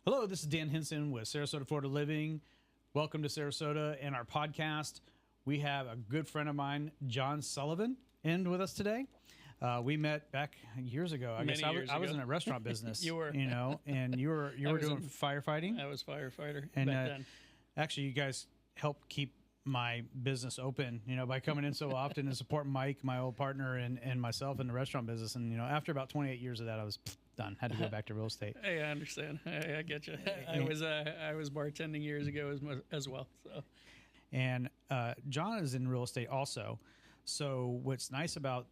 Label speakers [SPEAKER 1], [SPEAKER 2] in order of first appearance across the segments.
[SPEAKER 1] Hello, this is Dan Henson with Sarasota Florida Living. Welcome to Sarasota and our podcast. We have a good friend of mine, Jon Sullivan, in with us today. We met back years ago. I guess I was in a restaurant business.
[SPEAKER 2] You were,
[SPEAKER 1] and you were doing firefighting.
[SPEAKER 2] I was firefighter
[SPEAKER 1] and
[SPEAKER 2] back then.
[SPEAKER 1] Actually, you guys helped keep my business open, by coming in so often and supporting Mike, my old partner, and myself in the restaurant business. And after about 28 years of that, I was done. Had to go back to real estate.
[SPEAKER 2] Hey, I understand. I get you. I was bartending years ago as well. So,
[SPEAKER 1] and Jon is in real estate also. So what's nice about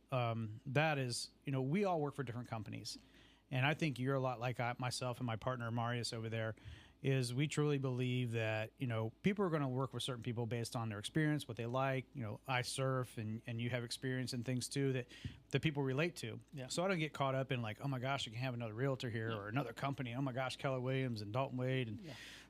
[SPEAKER 1] that is, we all work for different companies, and I think you're a lot like myself and my partner Marius over there. Is we truly believe that, people are going to work with certain people based on their experience, what they like. I surf and you have experience in things too that people relate to.
[SPEAKER 2] Yeah.
[SPEAKER 1] So I don't get caught up in like, oh my gosh, I can have another realtor here or another company. Oh my gosh, Keller Williams and Dalton Wade. And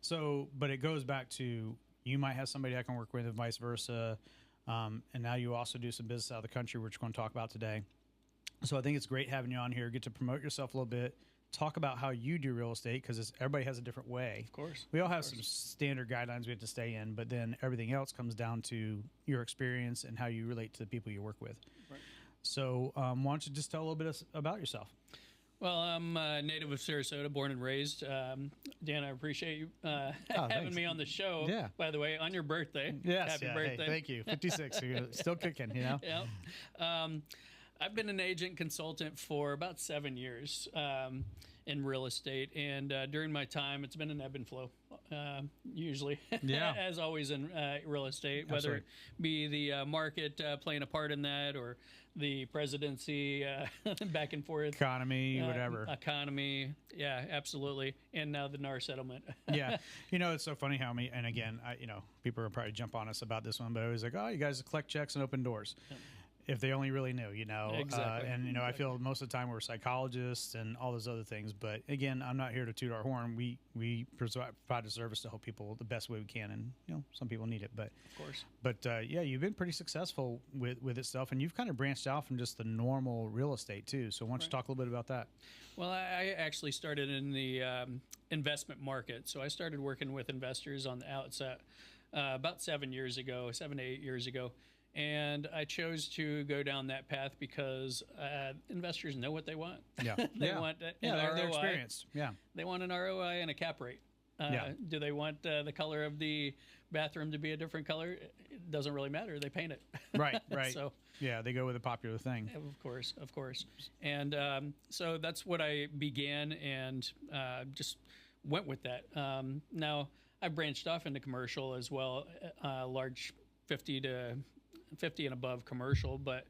[SPEAKER 1] so, but it goes back to, you might have somebody I can work with and vice versa. And now you also do some business out of the country, which we're going to talk about today. So I think it's great having you on here. Get to promote yourself a little bit. Talk about how you do real estate, because everybody has a different way.
[SPEAKER 2] Of course.
[SPEAKER 1] We all have some standard guidelines we have to stay in, but then everything else comes down to your experience and how you relate to the people you work with.
[SPEAKER 2] Right.
[SPEAKER 1] So why don't you just tell a little bit about yourself?
[SPEAKER 2] Well, I'm a native of Sarasota, born and raised. Dan, I appreciate you having me on the show.
[SPEAKER 1] Yeah.
[SPEAKER 2] By the way, on your birthday.
[SPEAKER 1] Yes.
[SPEAKER 2] Happy birthday.
[SPEAKER 1] Hey, thank you. 56. You're still kicking,
[SPEAKER 2] Yeah. I've been an agent consultant for about 7 years in real estate, and during my time, it's been an ebb and flow, usually, as always in real estate, whether it be the market playing a part in that or the presidency back and forth.
[SPEAKER 1] Economy, whatever.
[SPEAKER 2] Economy, yeah, absolutely. And now the NAR settlement.
[SPEAKER 1] Yeah. It's so funny how and again, people will probably jump on us about this one, but I was like, oh, you guys collect checks and open doors. Yeah. If they only really knew,
[SPEAKER 2] Exactly.
[SPEAKER 1] And, I feel most of the time we're psychologists and all those other things. But again, I'm not here to toot our horn. We provide a service to help people the best way we can. And, some people need it. But
[SPEAKER 2] of course.
[SPEAKER 1] But yeah, you've been pretty successful with itself. And you've kind of branched out from just the normal real estate, too. So why don't you talk a little bit about that?
[SPEAKER 2] Well, I actually started in the investment market. So I started working with investors on the outset about 7 to 8 years ago. And I chose to go down that path because investors know what they want.
[SPEAKER 1] Yeah,
[SPEAKER 2] they want an ROI.
[SPEAKER 1] They're experienced. Yeah,
[SPEAKER 2] they want an ROI and a cap rate. Do they want the color of the bathroom to be a different color? It doesn't really matter. They paint it.
[SPEAKER 1] Right.
[SPEAKER 2] So
[SPEAKER 1] yeah, they go with a popular thing.
[SPEAKER 2] Of course. And so that's what I began and just went with that. Now I branched off into commercial as well, large 50 and above commercial, but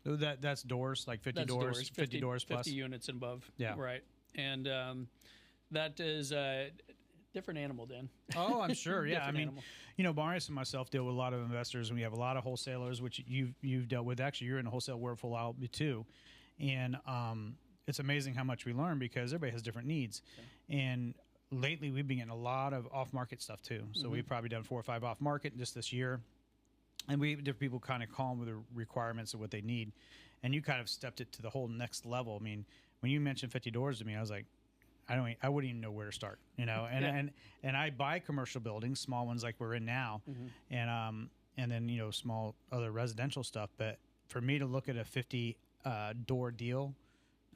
[SPEAKER 1] that's doors, like 50 doors, 50 doors plus
[SPEAKER 2] 50 units and above.
[SPEAKER 1] Yeah,
[SPEAKER 2] right. And that is a different animal, Dan.
[SPEAKER 1] Oh, I'm sure. Yeah, I mean,
[SPEAKER 2] animal.
[SPEAKER 1] Marius and myself deal with a lot of investors, and we have a lot of wholesalers, which you've dealt with. Actually, you're in the wholesale world for a while too, and it's amazing how much we learn because everybody has different needs. Okay. And lately, we've been getting a lot of off-market stuff too. So we've probably done 4 or 5 off-market just this year. And we have different people kind of call them with the requirements of what they need. And you kind of stepped it to the whole next level. I mean, when you mentioned 50 doors to me, I was like, I wouldn't even know where to start, And I buy commercial buildings, small ones like we're in now, and then small other residential stuff. But for me to look at a 50 door deal,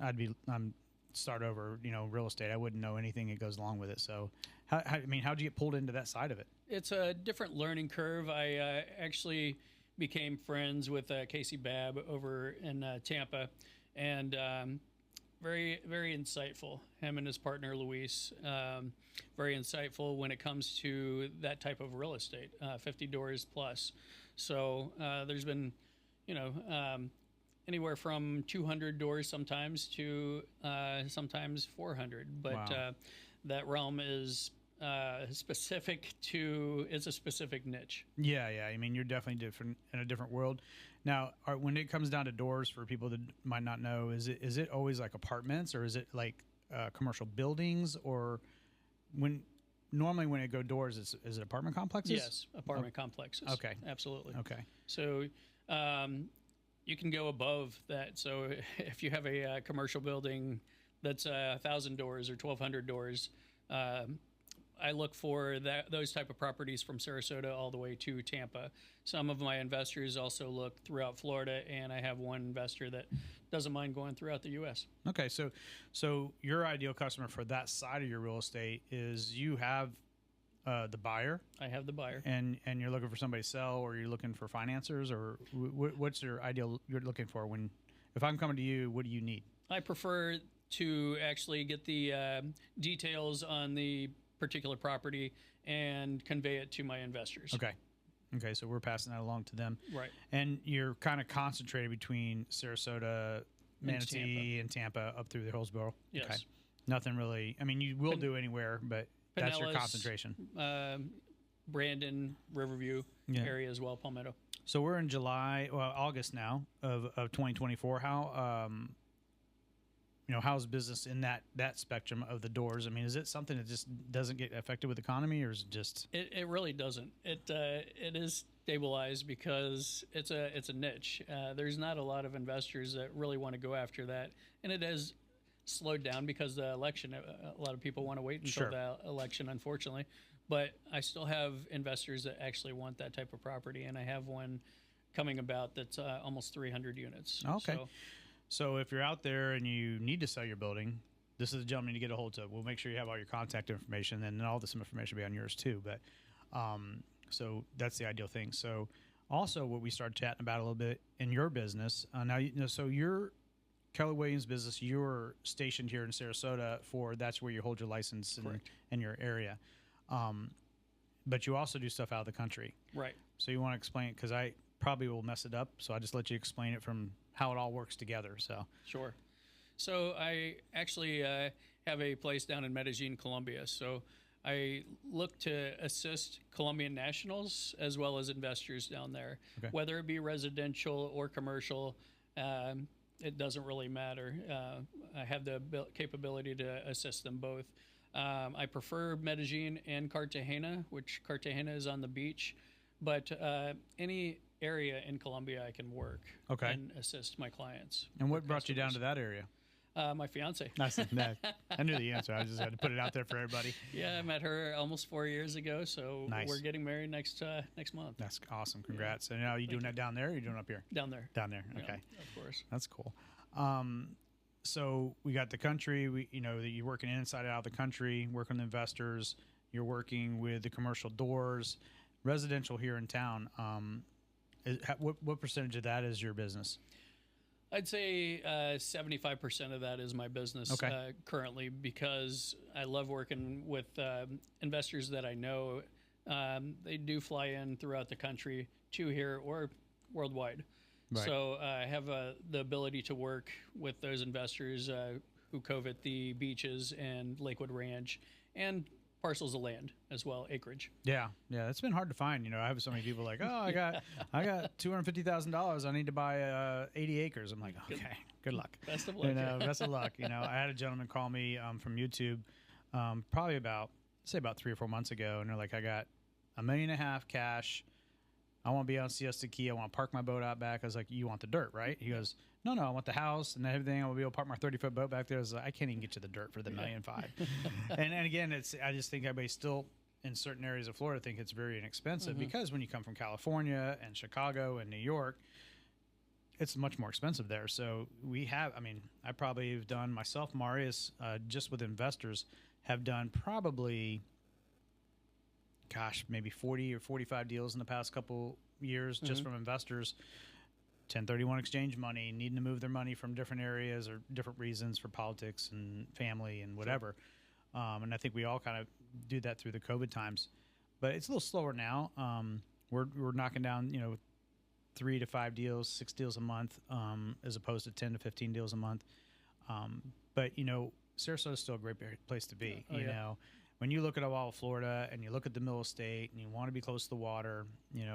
[SPEAKER 1] I'm start over, real estate. I wouldn't know anything that goes along with it. So, how'd you get pulled into that side of it?
[SPEAKER 2] It's a different learning curve. I actually became friends with Casey Babb over in Tampa, and very, very insightful. Him and his partner Luis, very insightful when it comes to that type of real estate, 50 doors plus. So there's been, anywhere from 200 doors sometimes to sometimes 400. But wow. That realm is specific to, it's a specific niche.
[SPEAKER 1] Yeah. I mean, you're definitely different in a different world. Now, when it comes down to doors, for people that might not know, is it always like apartments, or is it like commercial buildings, or normally when it go doors, is it apartment complexes?
[SPEAKER 2] Yes, apartment complexes.
[SPEAKER 1] Okay.
[SPEAKER 2] Absolutely.
[SPEAKER 1] Okay.
[SPEAKER 2] So you can go above that. So if you have a commercial building that's 1,000 doors or 1,200 doors. I look for those type of properties from Sarasota all the way to Tampa. Some of my investors also look throughout Florida, and I have one investor that doesn't mind going throughout the U.S.
[SPEAKER 1] Okay, so your ideal customer for that side of your real estate is you have the buyer.
[SPEAKER 2] I have the buyer,
[SPEAKER 1] and you're looking for somebody to sell, or you're looking for financiers, or what's your ideal you're looking for when? If I'm coming to you, what do you need?
[SPEAKER 2] I prefer to actually get the details on the particular property and convey it to my investors.
[SPEAKER 1] Okay, so we're passing that along to them.
[SPEAKER 2] Right.
[SPEAKER 1] And you're kind of concentrated between Sarasota, Manatee, and Tampa up through the Hillsborough.
[SPEAKER 2] Yes. Okay.
[SPEAKER 1] Nothing really. I mean, you will do anywhere, but that's your concentration.
[SPEAKER 2] Brandon, Riverview area as well, Palmetto.
[SPEAKER 1] So we're in August now of 2024. How's business in that spectrum of the doors? I mean, is it something that just doesn't get affected with the economy, or is it just?
[SPEAKER 2] It really doesn't. It is stabilized because it's a niche. There's not a lot of investors that really want to go after that, and it has slowed down because the election. A lot of people want to wait until the election, unfortunately. But I still have investors that actually want that type of property, and I have one coming about that's almost 300 units.
[SPEAKER 1] Okay. So if you're out there and you need to sell your building, this is the gentleman to get a hold of. We'll make sure you have all your contact information, and all this information will be on yours too. But so that's the ideal thing. So also what we started chatting about a little bit in your business. So your Keller Williams business, you're stationed here in Sarasota that's where you hold your license in your area. But you also do stuff out of the country.
[SPEAKER 2] Right.
[SPEAKER 1] So you want to explain it, because I probably will mess it up. So I just let you explain it from how it all works together. So
[SPEAKER 2] sure. So I actually have a place down in Medellin, Colombia. So I look to assist Colombian nationals as well as investors down there, whether it be residential or commercial. It doesn't really matter. I have the capability to assist them both. I prefer Medellin and Cartagena, which Cartagena is on the beach, but any area in Colombia I can work and assist my clients.
[SPEAKER 1] And what brought you down to that area?
[SPEAKER 2] My fiance.
[SPEAKER 1] I knew the answer. I just had to put it out there for everybody.
[SPEAKER 2] Yeah, I met her almost 4 years ago, so we're getting married next month.
[SPEAKER 1] That's awesome. Congrats. And now, are you doing that down there, or are you doing it up here?
[SPEAKER 2] Down there.
[SPEAKER 1] Okay.
[SPEAKER 2] Yeah, of course.
[SPEAKER 1] That's cool. So we got the country. You're working inside and out of the country, working with investors. You're working with the commercial doors, residential here in town. What percentage of that is your business?
[SPEAKER 2] I'd say 75% of that is my business currently, because I love working with investors that I know. They do fly in throughout the country to here or worldwide. Right. So I have the ability to work with those investors who covet the beaches and Lakewood Ranch and parcels of land as well, acreage. Yeah, it's been hard to find. I have so many people like, I got $250,000. I need to buy 80 acres. I'm like, okay, good luck. Best of luck.
[SPEAKER 1] Best of luck. I had a gentleman call me from YouTube, probably about 3 or 4 months ago, and they're like, I got $1.5 million cash. I want to be on Siesta Key. I want to park my boat out back. I was like, you want the dirt, right? He goes, no, I want the house and everything. I will be able to park my 30-foot boat back there. I was like, I can't even get to the dirt for the $1.5 million. and again, I just think everybody still in certain areas of Florida think it's very inexpensive, because when you come from California and Chicago and New York, it's much more expensive there. So I probably have done, myself, Marius, just with investors, have done probably, maybe 40 or 45 deals in the past couple years, just from investors. 1031 exchange money, needing to move their money from different areas or different reasons for politics and family and whatever. And I think we all kind of do that through the COVID times, but it's a little slower now. We're knocking down, 3 to 5 deals, 6 deals a month, as opposed to 10 to 15 deals a month. But Sarasota is still a great place to be. When you look at all of Florida and you look at the middle of state and you want to be close to the water,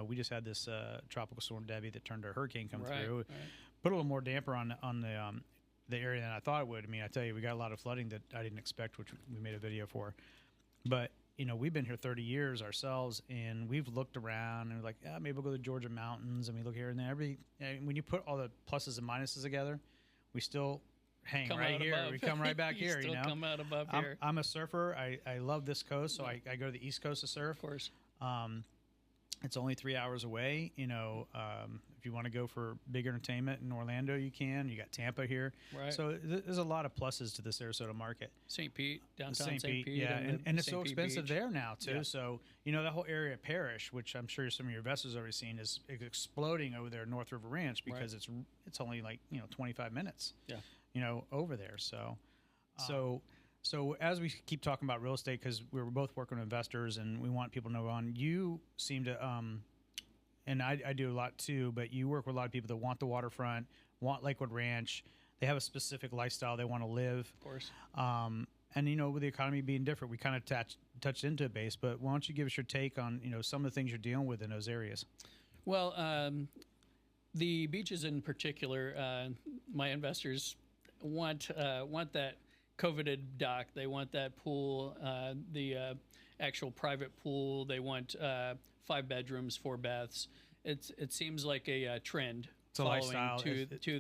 [SPEAKER 1] we just had this tropical storm Debbie that turned a hurricane come through. Right. Put a little more damper on the area than I thought it would. I tell you, we got a lot of flooding that I didn't expect, which we made a video for. But we've been here 30 years ourselves, and we've looked around and we're like, maybe we'll go to the Georgia mountains, and we look here and there. When you put all the pluses and minuses together, we still hang
[SPEAKER 2] come
[SPEAKER 1] right
[SPEAKER 2] out
[SPEAKER 1] here.
[SPEAKER 2] above.
[SPEAKER 1] We come right back
[SPEAKER 2] You
[SPEAKER 1] here.
[SPEAKER 2] still come out above here.
[SPEAKER 1] I'm a surfer. I love this coast, so I go to the East Coast to surf.
[SPEAKER 2] Of course.
[SPEAKER 1] It's only 3 hours away. If you want to go for big entertainment in Orlando, you can. You got Tampa here.
[SPEAKER 2] Right.
[SPEAKER 1] So there's a lot of pluses to the Sarasota market.
[SPEAKER 2] St. Pete, downtown
[SPEAKER 1] St. Pete,
[SPEAKER 2] yeah.
[SPEAKER 1] And it's
[SPEAKER 2] St.
[SPEAKER 1] so
[SPEAKER 2] Pete
[SPEAKER 1] expensive
[SPEAKER 2] Beach.
[SPEAKER 1] there now, too.
[SPEAKER 2] Yeah.
[SPEAKER 1] So, that whole area of Parish, which I'm sure some of your investors have already seen, is exploding over there at North River Ranch because it's only 25 minutes, over there. So as we keep talking about real estate, because we were both working with investors and we want people to know you seem to, and I do a lot too, but you work with a lot of people that want the waterfront, want Lakewood Ranch. They have a specific lifestyle they want to live.
[SPEAKER 2] Of course.
[SPEAKER 1] And, with the economy being different, we kind of touched into a base, but why don't you give us your take on, some of the things you're dealing with in those areas?
[SPEAKER 2] Well, the beaches in particular, my investors want that coveted dock. They want that pool, the actual private pool. They want 5 bedrooms, 4 baths. It seems like a trend following to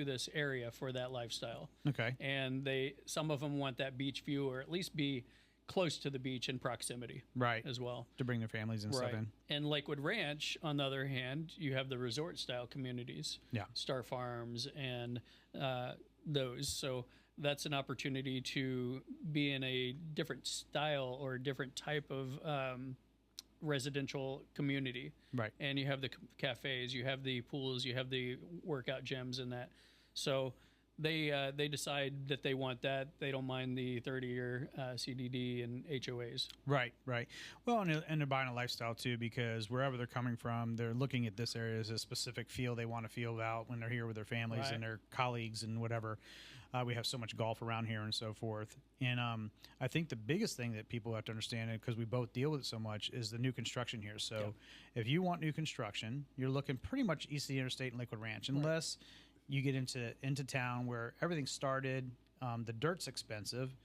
[SPEAKER 2] this area for that lifestyle.
[SPEAKER 1] Okay.
[SPEAKER 2] And some of them want that beach view, or at least be close to the beach in proximity.
[SPEAKER 1] Right.
[SPEAKER 2] As well.
[SPEAKER 1] To bring their families and stuff in.
[SPEAKER 2] And Lakewood Ranch, on the other hand, you have the resort style communities.
[SPEAKER 1] Yeah.
[SPEAKER 2] Star Farms and those. So that's an opportunity to be in a different style or different type of residential community.
[SPEAKER 1] Right.
[SPEAKER 2] And you have the cafes, you have the pools, you have the workout gyms and that. So they decide that they want that. They don't mind the 30-year CDD and HOAs.
[SPEAKER 1] Right. Well, and they're buying a lifestyle too, because wherever they're coming from, they're looking at this area as a specific feel they want to feel about when they're here with their families and their colleagues and whatever. We have so much golf around here and so forth. And I think the biggest thing that people have to understand, because we both deal with it so much, is the new construction here. So if you want new construction, you're looking pretty much east of the interstate in Lakewood Ranch, unless you get into town where everything started. The dirt's expensive.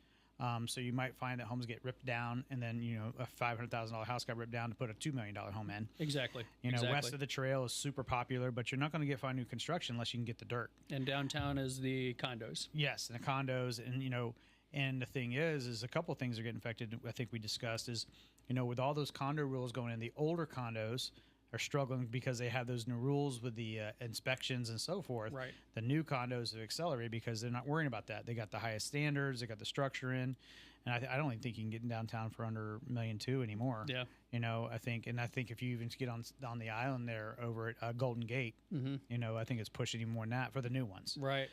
[SPEAKER 1] So you might find that homes get ripped down, and then a $500,000 house got ripped down to put a $2 million home in.
[SPEAKER 2] Exactly.
[SPEAKER 1] West of the trail is super popular, but you're not going to find new construction unless you can get the dirt.
[SPEAKER 2] And downtown is the condos.
[SPEAKER 1] Yes, and the condos, and the thing is a couple of things are getting affected. I think we discussed is, with all those condo rules going in, the older condos are struggling because they have those new rules with the inspections and so forth.
[SPEAKER 2] Right.
[SPEAKER 1] The new condos have accelerated because they're not worrying about that. They got the highest standards. They got the structure in. And I don't even think you can get in downtown for under $1.2 million anymore.
[SPEAKER 2] Yeah.
[SPEAKER 1] I think if you even get on the island there over at Golden Gate, I think it's pushing even more than that for the new ones.
[SPEAKER 2] Right.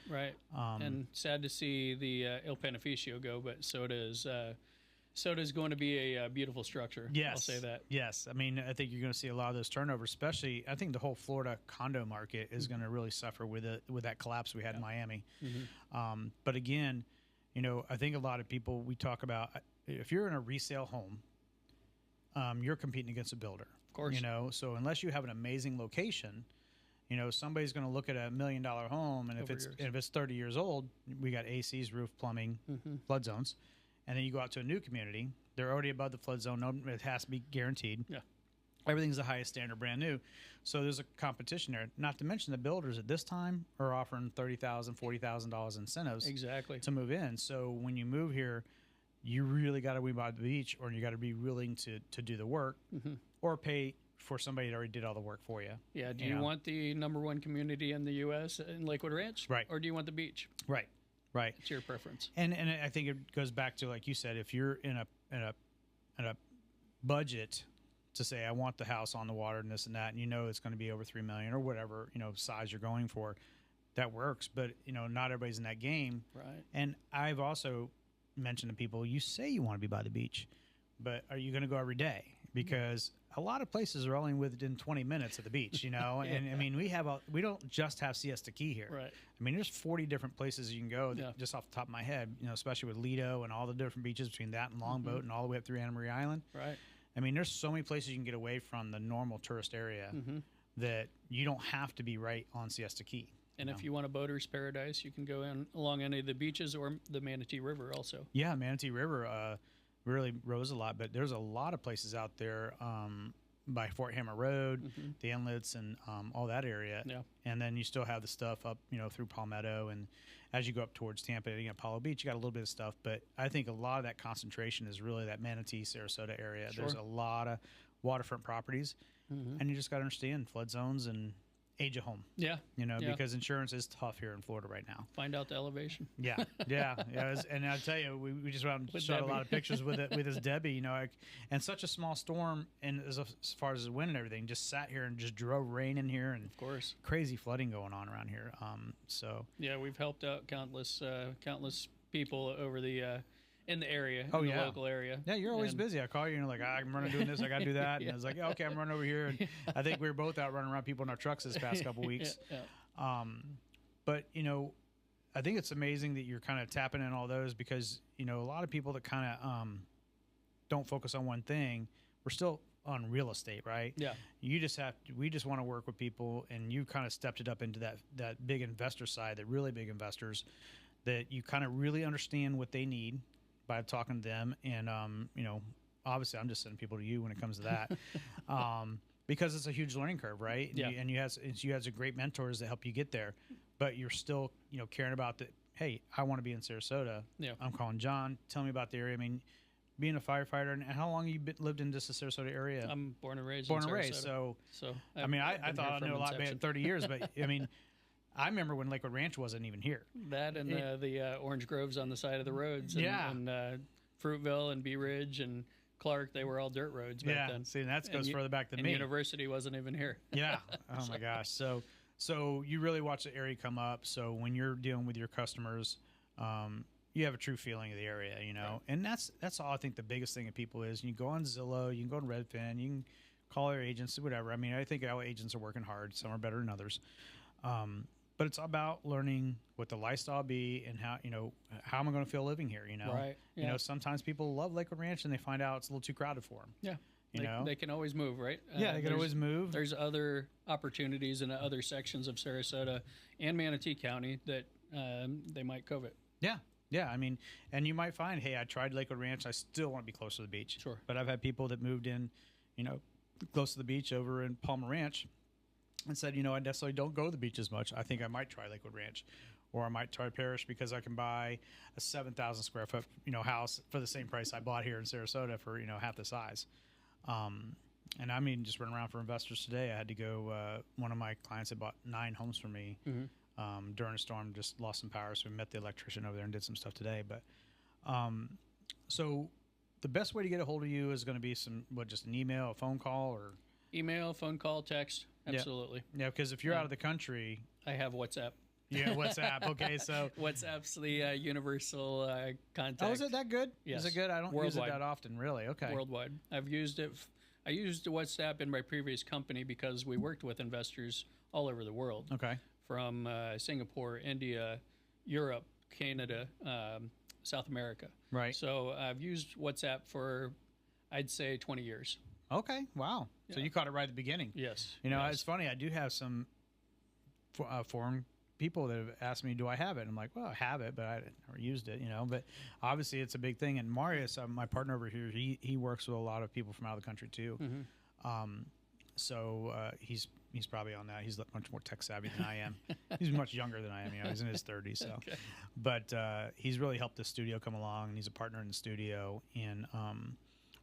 [SPEAKER 2] And sad to see the El Beneficio go, but Soda's going to be a beautiful structure.
[SPEAKER 1] Yes.
[SPEAKER 2] I'll say that.
[SPEAKER 1] Yes. I mean, I think you're going to see a lot of those turnovers, especially I think the whole Florida condo market is going to really suffer with that collapse we had in Miami. But again, I think a lot of people, we talk about, if you're in a resale home, you're competing against a builder.
[SPEAKER 2] Of course.
[SPEAKER 1] So unless you have an amazing location, somebody's going to look at a $1 million home, and if it's 30 years old, we got ACs, roof, plumbing, flood zones. And then you go out to a new community, they're already above the flood zone. No, it has to be guaranteed.
[SPEAKER 2] Yeah.
[SPEAKER 1] Everything's the highest standard, brand new. So there's a competition there. Not to mention the builders at this time are offering $30,000, $40,000 incentives to move in. So when you move here, you really got to be by the beach, or you got to be willing to do the work or pay for somebody that already did all the work for you.
[SPEAKER 2] Yeah. Do you want the #1 community in the U.S. in Lakewood Ranch?
[SPEAKER 1] Right.
[SPEAKER 2] Or do you want the beach?
[SPEAKER 1] Right.
[SPEAKER 2] It's your preference.
[SPEAKER 1] And I think it goes back to, like you said, if you're in a budget to say, I want the house on the water and this and that, and it's going to be over $3 million or whatever size you're going for, that works. But not everybody's in that game.
[SPEAKER 2] Right.
[SPEAKER 1] And I've also mentioned to people, you say you want to be by the beach, but are you going to go every day? Because a lot of places are only within 20 minutes of the beach, And I mean, we don't just have Siesta Key here.
[SPEAKER 2] Right.
[SPEAKER 1] I mean, there's 40 different places you can go just off the top of my head, especially with Lido and all the different beaches between that and Longboat and all the way up through Anna Maria Island.
[SPEAKER 2] Right.
[SPEAKER 1] I mean, there's so many places you can get away from the normal tourist area that you don't have to be right on Siesta Key.
[SPEAKER 2] And if you want a boater's paradise, you can go along any of the beaches or the Manatee River also. Yeah,
[SPEAKER 1] Manatee River really rose a lot, but there's a lot of places out there. by Fort Hammer Road, the inlets, and all that area.
[SPEAKER 2] Yeah.
[SPEAKER 1] And then you still have the stuff up, through Palmetto, and as you go up towards Tampa and Apollo Beach, you got a little bit of stuff. But I think a lot of that concentration is really that Manatee, Sarasota area.
[SPEAKER 2] Sure.
[SPEAKER 1] There's a lot of waterfront properties, and you just got to understand flood zones and age of home.
[SPEAKER 2] Yeah.
[SPEAKER 1] Because insurance is tough here in Florida right now.
[SPEAKER 2] Find out the elevation.
[SPEAKER 1] Yeah. And I'll tell you, we just went out and shot a lot of pictures with this Debbie, and such a small storm, and as far as the wind and everything, just sat here and just drove rain in here, and
[SPEAKER 2] of course,
[SPEAKER 1] crazy flooding going on around here.
[SPEAKER 2] Yeah, we've helped out countless people over the in the area, the local area.
[SPEAKER 1] Yeah, you're always busy. I call you and you're like, I'm running doing this, I got to do that. And I was like, okay, I'm running over here. And I think we were both out running around people in our trucks this past couple weeks. But, I think it's amazing that you're kind of tapping in all those because, a lot of people that kind of don't focus on one thing, we're still on real estate, right?
[SPEAKER 2] Yeah.
[SPEAKER 1] We just want to work with people, and you kind of stepped it up into that big investor side, that really big investors, that you kind of really understand what they need by talking to them. And, obviously I'm just sending people to you when it comes to that, because it's a huge learning curve, right?
[SPEAKER 2] Yeah.
[SPEAKER 1] And you have some great mentors that help you get there, but you're still, caring about that. Hey, I want to be in Sarasota.
[SPEAKER 2] Yeah.
[SPEAKER 1] I'm calling John. Tell me about the area. I mean, being a firefighter, and how long have you lived in just the Sarasota area?
[SPEAKER 2] I'm born and raised.
[SPEAKER 1] So I mean, I thought I knew a lot better than 30 years, but I mean, I remember when Lakewood Ranch wasn't even here.
[SPEAKER 2] That and the orange groves on the side of the roads. And, and Fruitville and Bee Ridge and Clark, they were all dirt roads back then.
[SPEAKER 1] See, and that goes further back than
[SPEAKER 2] and
[SPEAKER 1] me.
[SPEAKER 2] University wasn't even here.
[SPEAKER 1] Yeah. Oh my gosh. So you really watch the area come up. So when you're dealing with your customers, you have a true feeling of the area,
[SPEAKER 2] Right.
[SPEAKER 1] And that's all I think the biggest thing of people is. You go on Zillow, you can go on Redfin, you can call their agents, whatever. I mean, I think all agents are working hard. Some are better than others. But it's about learning what the lifestyle be and how am I going to feel living here,
[SPEAKER 2] Right. Yeah.
[SPEAKER 1] Sometimes people love Lakewood Ranch and they find out it's a little too crowded for them.
[SPEAKER 2] Yeah. They can always move, right?
[SPEAKER 1] They can always move.
[SPEAKER 2] There's other opportunities in other sections of Sarasota and Manatee County that they might covet.
[SPEAKER 1] Yeah. I mean, and you might find, hey, I tried Lakewood Ranch. I still want to be close to the beach.
[SPEAKER 2] Sure.
[SPEAKER 1] But I've had people that moved in, close to the beach over in Palmer Ranch and said, I necessarily don't go to the beach as much. I think I might try Lakewood Ranch, or I might try Parrish because I can buy a 7,000 square foot, house for the same price I bought here in Sarasota for, half the size. And I mean, just running around for investors today. I had to go, one of my clients had bought 9 homes for me during a storm, just lost some power. So we met the electrician over there and did some stuff today. But so the best way to get a hold of you is going to be just an email, a phone call, or
[SPEAKER 2] email, phone call, text. Absolutely.
[SPEAKER 1] Yeah, because if you're out of the country,
[SPEAKER 2] I have WhatsApp.
[SPEAKER 1] Yeah, WhatsApp. Okay, so
[SPEAKER 2] WhatsApp's the universal contact.
[SPEAKER 1] Oh, is it that good?
[SPEAKER 2] Yes.
[SPEAKER 1] Is it good? I don't use it that often, really. Okay.
[SPEAKER 2] Worldwide. I've used it. I used WhatsApp in my previous company because we worked with investors all over the world.
[SPEAKER 1] Okay.
[SPEAKER 2] From Singapore, India, Europe, Canada, South America.
[SPEAKER 1] Right.
[SPEAKER 2] So I've used WhatsApp for, I'd say, 20 years.
[SPEAKER 1] Okay. Wow. Yeah. So you caught it right at the beginning.
[SPEAKER 2] Yes.
[SPEAKER 1] It's funny. I do have some foreign people that have asked me, do I have it? And I'm like, well, I have it, but I never used it, But obviously it's a big thing. And Marius, my partner over here, he works with a lot of people from out of the country too. So he's probably on that. He's much more tech savvy than I am. He's much younger than I am. He's in his 30s. So, okay. But he's really helped the studio come along, and he's a partner in the studio. And are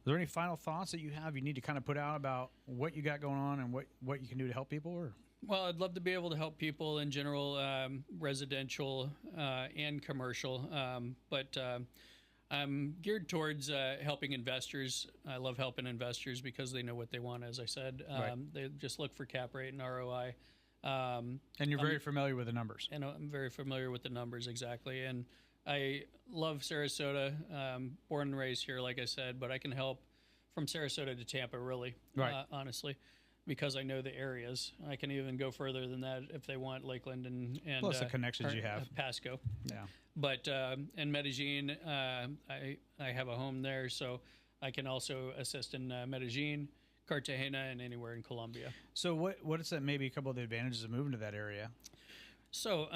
[SPEAKER 1] there any final thoughts that you have? You need to kind of put out about what you got going on and what you can do to help people, or?
[SPEAKER 2] Well, I'd love to be able to help people in general, residential and commercial, but I'm geared towards helping investors. I love helping investors because they know what they want, as I said.
[SPEAKER 1] Right.
[SPEAKER 2] They just look for cap rate and ROI.
[SPEAKER 1] And you're very familiar with the numbers.
[SPEAKER 2] And I'm very familiar with the numbers, exactly. And I love Sarasota, born and raised here, like I said, but I can help from Sarasota to Tampa, really,
[SPEAKER 1] right.
[SPEAKER 2] Honestly. Because I know the areas. I can even go further than that if they want Lakeland and
[SPEAKER 1] plus the connections you have.
[SPEAKER 2] Pasco.
[SPEAKER 1] Yeah.
[SPEAKER 2] But in Medellin, I have a home there, so I can also assist in Medellin, Cartagena, and anywhere in Colombia.
[SPEAKER 1] So what is that? Maybe a couple of the advantages of moving to that area. So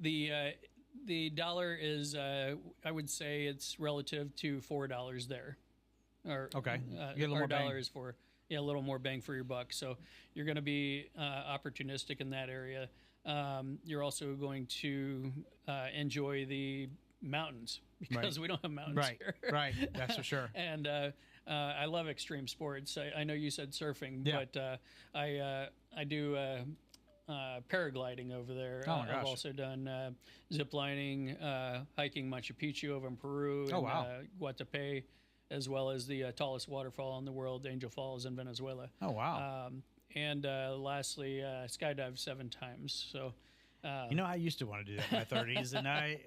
[SPEAKER 2] the dollar is, I would say, it's relative to $4 there. Or
[SPEAKER 1] okay, you get a little more
[SPEAKER 2] dollars for. a little more bang for your buck. So you're going to be opportunistic in that area. You're also going to enjoy the mountains because we don't have mountains here.
[SPEAKER 1] Right, that's for sure.
[SPEAKER 2] And I love extreme sports. I know you said surfing, but I do paragliding over there.
[SPEAKER 1] Oh my gosh.
[SPEAKER 2] I've also done zip lining, hiking Machu Picchu over in Peru, and Guatapé, as well as the tallest waterfall in the world, Angel Falls in Venezuela.
[SPEAKER 1] Oh, wow.
[SPEAKER 2] And lastly, skydived 7 times. So,
[SPEAKER 1] I used to want to do that in my 30s,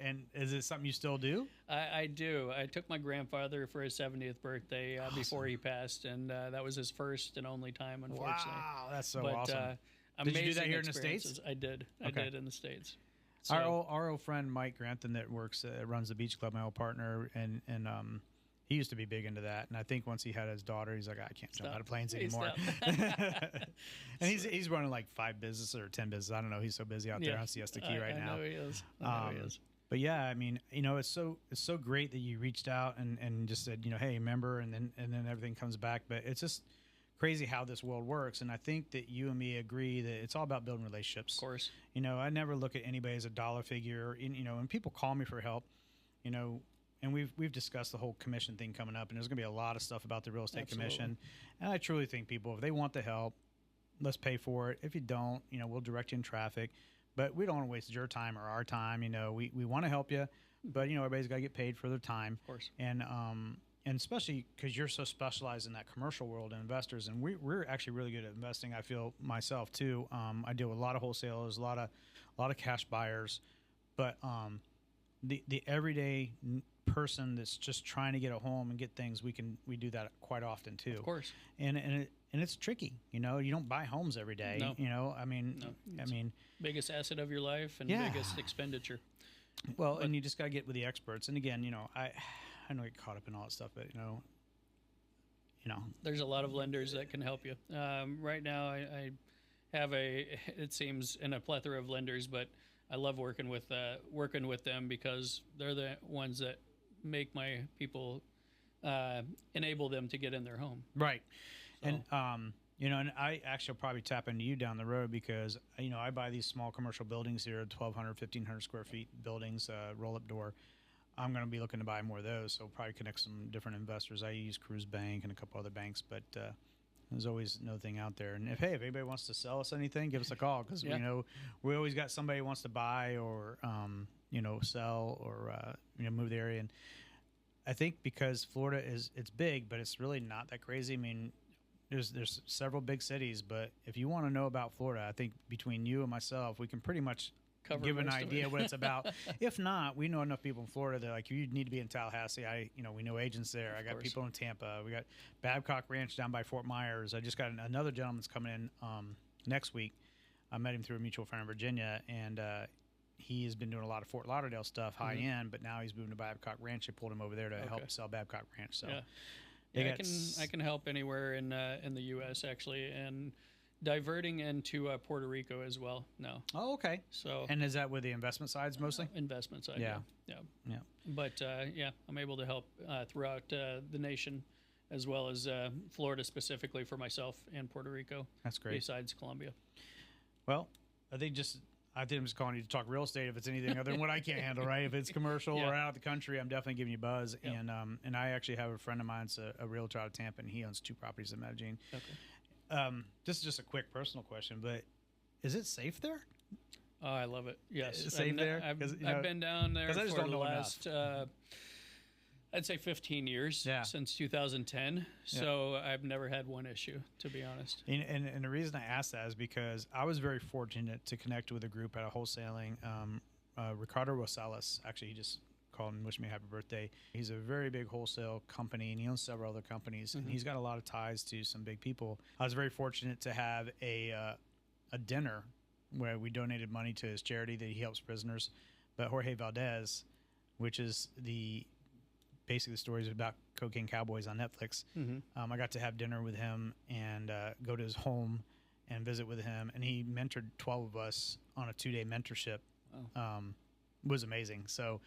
[SPEAKER 1] and is it something you still do?
[SPEAKER 2] I do. I took my grandfather for his 70th birthday before he passed, and that was his first and only time, unfortunately.
[SPEAKER 1] Wow, that's so awesome. Did you do that here in the States?
[SPEAKER 2] I did. I did in the States.
[SPEAKER 1] So, our old friend Mike Grantham that runs the beach club, my old partner, and he used to be big into that. And I think once he had his daughter, he's like, I can't jump out of planes anymore. And he's running like 5 businesses or 10 businesses. I don't know. He's so busy out there on Siesta Key right now.
[SPEAKER 2] I know he is. I know he is.
[SPEAKER 1] But yeah, I mean, it's so great that you reached out and just said, hey, remember, and then everything comes back. But it's just crazy how this world works, and I think that you and me agree that it's all about building relationships.
[SPEAKER 2] Of course.
[SPEAKER 1] I never look at anybody as a dollar figure. When people call me for help, and we've discussed the whole commission thing coming up, and there's going to be a lot of stuff about the real estate commission. And I truly think people, if they want the help, let's pay for it. If you don't, we'll direct you in traffic. But we don't want to waste your time or our time. We want to help you, but everybody's got to get paid for their time.
[SPEAKER 2] Of course.
[SPEAKER 1] And especially because you're so specialized in that commercial world and investors, and we're actually really good at investing. I feel myself too. I deal with a lot of wholesalers, a lot of cash buyers, but the everyday person that's just trying to get a home and get things, we do that quite often too.
[SPEAKER 2] Of course.
[SPEAKER 1] And it's tricky. You don't buy homes every day.
[SPEAKER 2] No.
[SPEAKER 1] I mean,
[SPEAKER 2] biggest asset of your life and biggest expenditure.
[SPEAKER 1] Well, and you just got to get with the experts. And again, I know I get caught up in all that stuff, but
[SPEAKER 2] there's a lot of lenders that can help you. Right now, I have it seems, in a plethora of lenders, but I love working with them because they're the ones that make my people enable them to get in their home.
[SPEAKER 1] Right. So. And and I actually will probably tap into you down the road because I buy these small commercial buildings here, 1,200, 1,500 square feet buildings, roll up door. I'm going to be looking to buy more of those, so probably connect some different investors. I use Cruise Bank and a couple other banks, but there's always another thing out there. And if anybody wants to sell us anything, give us a call because we always got somebody who wants to buy or sell or move the area. And I think because Florida it's big, but it's really not that crazy. I mean, there's several big cities, but if you want to know about Florida, I think between you and myself, we can pretty much give an idea what it's about. If not, we know enough people in Florida that like you need to be in Tallahassee. We know agents there. I got people in Tampa. We got Babcock Ranch down by Fort Myers. I just got another gentleman that's coming in next week. I met him through a mutual friend in Virginia, and he has been doing a lot of Fort Lauderdale stuff, high end, but now he's moving to Babcock Ranch. They pulled him over there to help sell Babcock Ranch. So
[SPEAKER 2] I can help anywhere in the U.S. actually, and diverting into Puerto Rico as well now.
[SPEAKER 1] Oh, okay.
[SPEAKER 2] So,
[SPEAKER 1] and is that with the investment sides mostly?
[SPEAKER 2] Investment side, yeah. But I'm able to help throughout the nation, as well as Florida specifically for myself and Puerto Rico.
[SPEAKER 1] That's great.
[SPEAKER 2] Besides Colombia.
[SPEAKER 1] Well, I think I'm just calling you to talk real estate if it's anything other than what I can't handle, right? If it's commercial or out of the country, I'm definitely giving you a buzz. Yep. And I actually have a friend of mine, it's a realtor out of Tampa, and he owns 2 properties in Medellin.
[SPEAKER 2] Okay.
[SPEAKER 1] This is just a quick personal question, but is it safe there?
[SPEAKER 2] Oh, I love it. Yes.
[SPEAKER 1] Is it safe there?
[SPEAKER 2] I've been down there for the last, I'd say 15 years, since 2010. So I've never had one issue, to be honest.
[SPEAKER 1] And the reason I asked that is because I was very fortunate to connect with a group at a wholesaling. Ricardo Rosales, actually, he just called and wished me a happy birthday. He's a very big wholesale company, and he owns several other companies, and he's got a lot of ties to some big people. I was very fortunate to have a dinner where we donated money to his charity that he helps prisoners. But Jorge Valdez, which is basically the stories about Cocaine Cowboys on Netflix, I got to have dinner with him and go to his home and visit with him, and he mentored 12 of us on a 2-day mentorship. It was amazing. So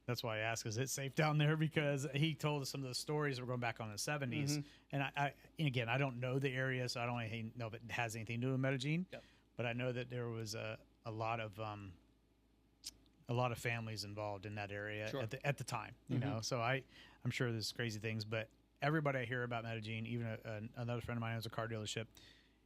[SPEAKER 1] That's why I asked, is it safe down there? Because he told us some of the stories we're going back on the 70s. And and again, I don't know the area, so I don't know if it has anything to do with Medellin.
[SPEAKER 2] Yep.
[SPEAKER 1] But I know that there was a lot of families involved in that area at the time. You know, so I'm sure there's crazy things. But everybody I hear about Medellin, even another friend of mine owns a car dealership.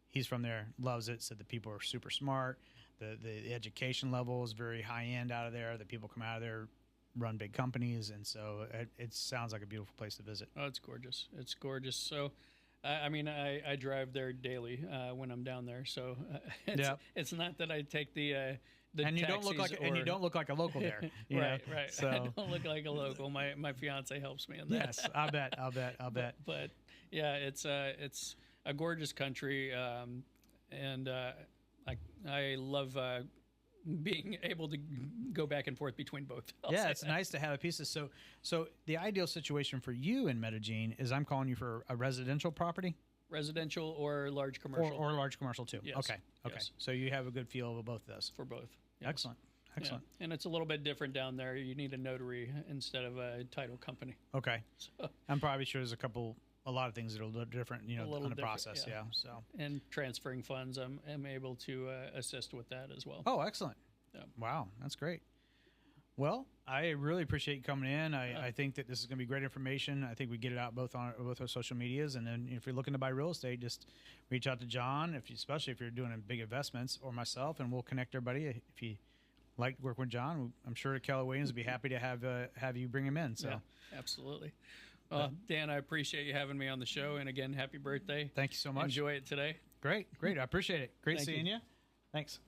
[SPEAKER 1] He's from there, loves it. Said the people are super smart. The education level is very high end out of there. The people come out of there, run big companies, and so it sounds like a beautiful place to visit.
[SPEAKER 2] Oh, it's gorgeous. It's gorgeous. So, I mean, I drive there daily when I'm down there. So, it's not that I take the
[SPEAKER 1] and you don't look like and you don't look like a local there. You know?
[SPEAKER 2] Right. So I don't look like a local. My fiance helps me in that.
[SPEAKER 1] Yes, I'll bet.
[SPEAKER 2] But yeah, it's a gorgeous country, and I love being able to go back and forth between both.
[SPEAKER 1] Yeah, it's nice to have a piece of so the ideal situation for you in Medellin is I'm calling you for a residential property,
[SPEAKER 2] residential or large commercial,
[SPEAKER 1] or large commercial too.
[SPEAKER 2] Yes.
[SPEAKER 1] Okay.
[SPEAKER 2] Yes.
[SPEAKER 1] So you have a good feel of both of those.
[SPEAKER 2] For both. Yes.
[SPEAKER 1] Excellent.
[SPEAKER 2] Yeah. And it's a little bit different down there. You need a notary instead of a title company.
[SPEAKER 1] Okay.
[SPEAKER 2] So,
[SPEAKER 1] I'm probably sure there's a lot of things that are a little different, you know, on the process. Yeah. So
[SPEAKER 2] and transferring funds, I'm able to assist with that as well.
[SPEAKER 1] Oh, excellent.
[SPEAKER 2] Yeah.
[SPEAKER 1] Wow, that's great. Well, I really appreciate you coming in. I think that this is going to be great information. I think we get it out both on both our social medias, and then if you're looking to buy real estate, just reach out to Jon, especially if you're doing big investments, or myself, and we'll connect everybody. If you like to work with Jon, I'm sure Keller Williams would be happy to have you bring him in. So
[SPEAKER 2] yeah, absolutely. Well, Dan, I appreciate you having me on the show, and again, happy birthday.
[SPEAKER 1] Thank you so much.
[SPEAKER 2] Enjoy it today.
[SPEAKER 1] Great. I appreciate it. Great seeing you. Thanks.